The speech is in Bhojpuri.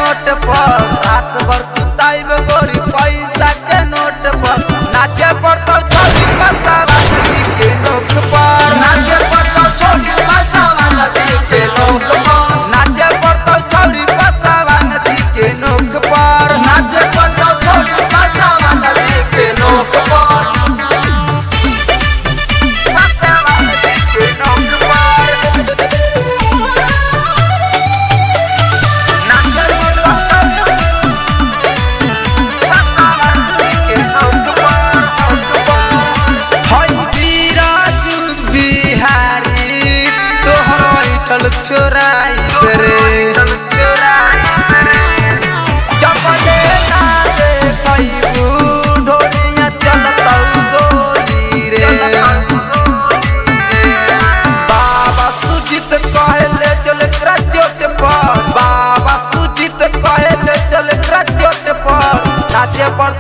नोट पर रात भर सुताई गोरी पैसा के नोट पर नाचे पड़ता छोड़ी पैसा नदी के नोक पर नाचे पड़ता छोड़ी पैसा नदी के नोक पर नाचे पड़ता छोड़ी पैसा नदी के नोक पर नाचे पड़ता छोड़ी पैसा नदी के नोक पर चोराई करे चपले ना देखू ढोलिया चलता गोली रे बाबा सुजीत कहले चल चोट पर बाबा सुजीत कहले चल चोट पर नाचे पर